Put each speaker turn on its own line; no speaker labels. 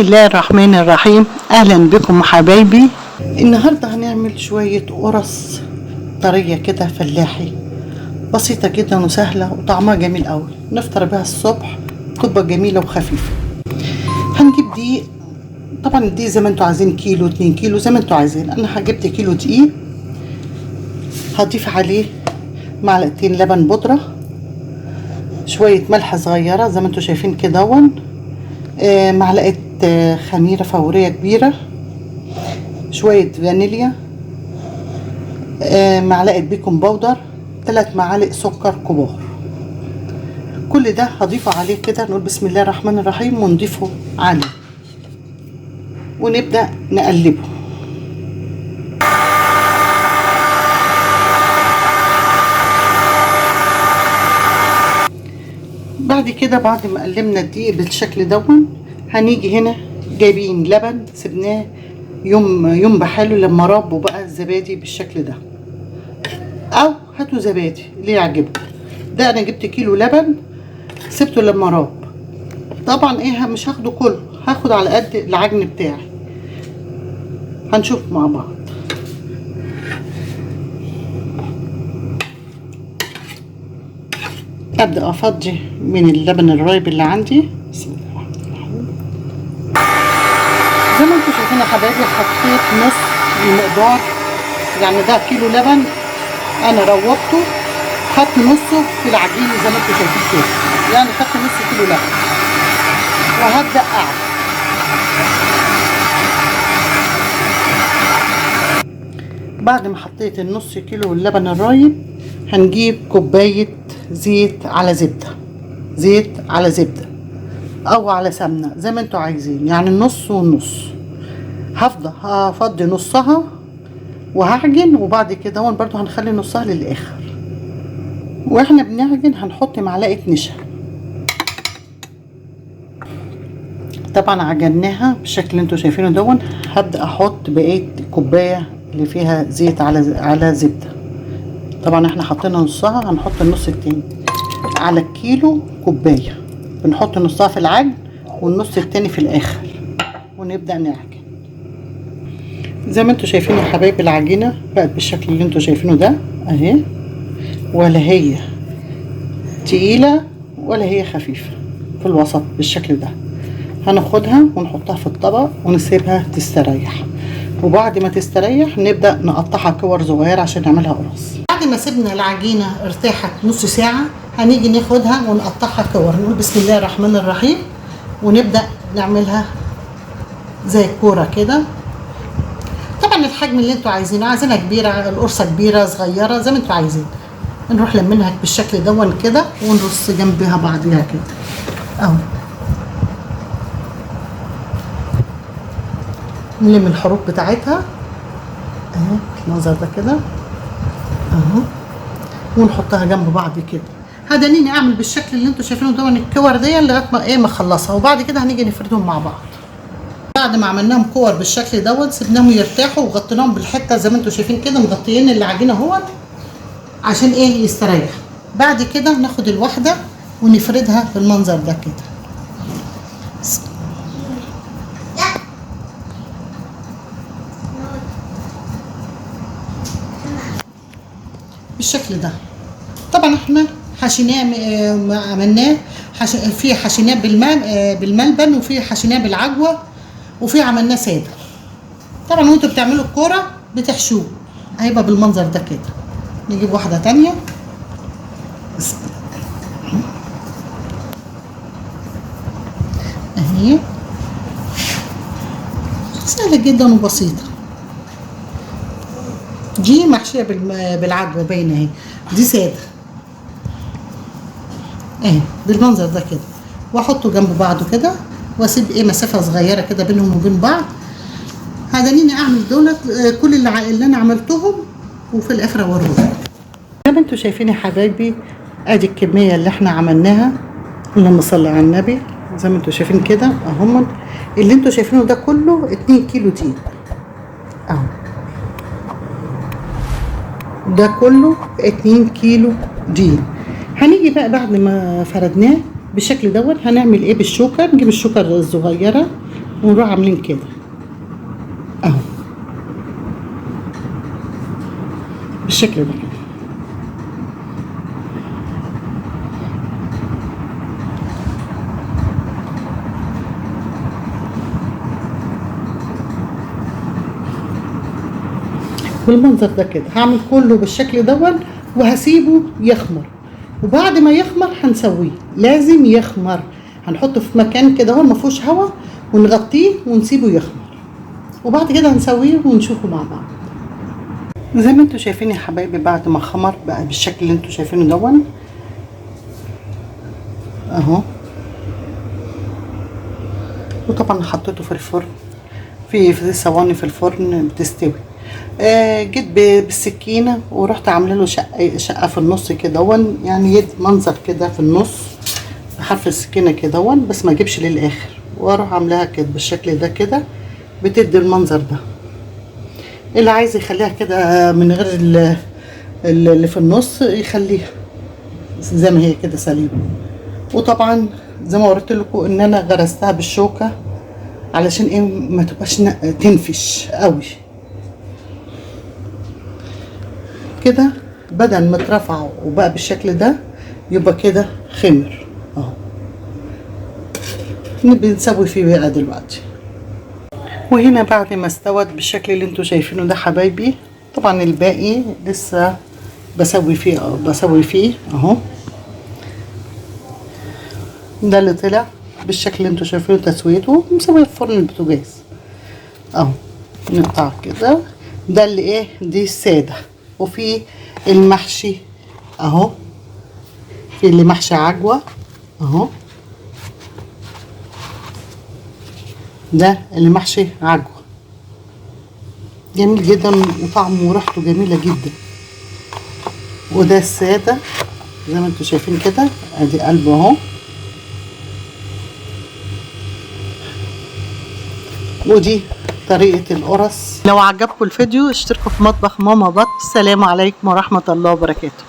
الله الرحمن الرحيم. اهلا بكم حبايبي. النهارده هنعمل شويه قرص طريه كده فلاحي، بسيطه جدا وسهله وطعمها جميل قوي، نفطر بيها الصبح، تبقى جميله وخفيفه. هنجيب دقيق، طبعا الدقيق زي ما انتوا عايزين، كيلو 2 كيلو زي ما انتوا عايزين. انا جبت كيلو دقيق، هضيف عليه معلقتين لبن بودره، شويه ملح صغيره زي ما انتوا شايفين كده، معلقه خميره فوريه كبيره، شويه فانيليا، معلقه بيكنج باودر، 3 معالق سكر كبار. كل ده هضيفه عليه كده، نقول بسم الله الرحمن الرحيم ونضيفه عليه ونبدا نقلبه. بعد كده بعد ما قلبنا الدقيق بالشكل دون، هنيجي هنا جايبين لبن سبناه يوم بحاله لما رب وبقى الزبادي بالشكل ده، او هاتوا زبادي اللي يعجبكم. ده انا جبت كيلو لبن سبته لما راب. طبعا ايه، مش هاخده كله، هاخد على قد العجن بتاعي، هنشوف مع بعض. ابدا افضي من اللبن الرايب اللي عندي. بسم الله الرحمن الرحيم. زي ما انتم شايفين يا حبايبي، حطيت نص المقدار، يعني ده كيلو لبن انا روبته، خدت نصه في العجين زي ما انتم شايفين كده، يعني خدت نص كيلو لبن وهبدا اعمل. بعد ما حطيت النص كيلو اللبن الرايب، هنجيب كوبايه زيت على زبده، زيت على زبده او على سمنه زي ما انتوا عايزين، يعني النص والنص. هفضي نصها وهعجن، وبعد كده برضو هنخلي نصها للاخر. واحنا بنعجن هنحط معلقه نشا. طبعا عجناها بالشكل اللي انتوا شايفينه هبدا احط بقيه الكوبايه اللي فيها زيت على زبده. طبعا احنا حطينا نصها، هنحط النص التاني. على الكيلو كوبايه بنحط نصها في العجن والنص التاني في الاخر، ونبدا نعجن. زي ما انتوا شايفين يا حبايبي، العجينه بقت بالشكل اللي انتوا شايفينه ده اهي، ولا هي تقيله ولا هي خفيفه، في الوسط بالشكل ده. هناخدها ونحطها في الطبق ونسيبها تستريح، وبعد ما تستريح نبدا نقطعها كور صغيره عشان نعملها قرص. بعد ما سيبنا العجينه ارتاحت نص ساعه، هنيجي ناخدها ونقطعها كور، نقول بسم الله الرحمن الرحيم ونبدا نعملها زي الكوره كده. طبعا الحجم اللي انتوا عايزينه، عايزينها كبيره، القرصه كبيره صغيره زي ما انتوا عايزين. نروح لمنها بالشكل كده ونرص جنبها بعضيها كده اهو. نلم الحروف بتاعتها اهي المنظر ده كده اهو، ونحطها جنب بعض كده. هدانيني اعمل بالشكل اللي انتوا شايفينه الكور دي لغايه ما اخلصها، وبعد كده هنيجي نفردهم مع بعض. بعد ما عملناهم كور بالشكل سيبناهم يرتاحوا وغطيناهم بالحته زي ما انتوا شايفين كده، مغطيين العجينه اهوت عشان يستريح. بعد كده ناخد الواحده ونفردها بالمنظر ده كده بالشكل ده. طبعا احنا حشيناه، عملناه في حشيناه بالملبن، وفي حشيناه بالعجوه، وفي عملناه ساده. طبعا وانتوا بتعملوا الكوره بتحشوه، هيبقى بالمنظر ده كده. نجيب واحده تانية اهي، سهله جدا وبسيطه. دي محشيه بالعجوه باينه اهي، دي ساده اهي بالمنظر ده كده. واحطه جنب بعضه كده واسيب مسافه صغيره كده بينهم وبين بعض. هدانيني اعمل كل اللي انا عملتهم، وفي الاخر اوريكم. زي ما انتوا شايفين يا حبايبي، ادي الكميه اللي احنا عملناها، اللهم صل على النبي. زي ما انتوا شايفين كده اهم، اللي انتوا شايفينه ده كله 2 كيلو دقيق اهو، ده كله 2 كيلو دقيق. هنيجي بقى بعد ما فردناه بالشكل هنعمل ايه بالشوكه. نجيب الشوكه الصغيره ونروح عاملين كده اهو بالشكل ده كده. بالمنظر ده كده هعمل كله بالشكل دون وهسيبه يخمر. وبعد ما يخمر هنسويه، لازم يخمر، هنحطه في مكان كده هو ما فيهوش هوا ونغطيه ونسيبه يخمر، وبعد كده هنسويه ونشوفه مع بعض. زي ما انتوا شايفين يا حبايبي بعد ما خمر بقى بالشكل اللي انتوا شايفينه دون اهو. وطبعا حطيته في الفرن في ثواني في الفرن بتستوي. جيت بالسكينه ورحت عامله له شقه في النص كده يعني يدي منظر كده في النص بحرف السكينه كده بس ما اجيبش للاخر، واروح عاملاها كده بالشكل ده كده بتدي المنظر ده. اللي عايز يخليها كده من غير اللي في النص يخليها زي ما هي كده سليمه. وطبعا زي ما قلت لكم ان انا غرستها بالشوكه علشان ايه ما تبقاش تنفش قوي كده. بدل ما اترفع وبقى بالشكل ده يبقى كده خمر اهو. بنسوي فيه بقى دلوقتي. وهنا بعد ما استوت بالشكل اللي انتوا شايفينه ده حبايبي، طبعا الباقي لسه بسوي فيه اهو. ده اللي طلع بالشكل اللي انتوا شايفينه تسويته، مسويه في فرن البوتاجاز اهو. نقطع كده. ده اللي ايه دي الساده. وفي المحشي اهو، في اللي محشي عجوه اهو، ده اللي محشي عجوه جميل جدا وطعمه وريحته جميله جدا. وده الساده زي ما انتوا شايفين كده، ادي قلبه اهو. ودي طريقه القرص. لو عجبكم الفيديو اشتركوا في مطبخ ماما بط. السلام عليكم ورحمه الله وبركاته.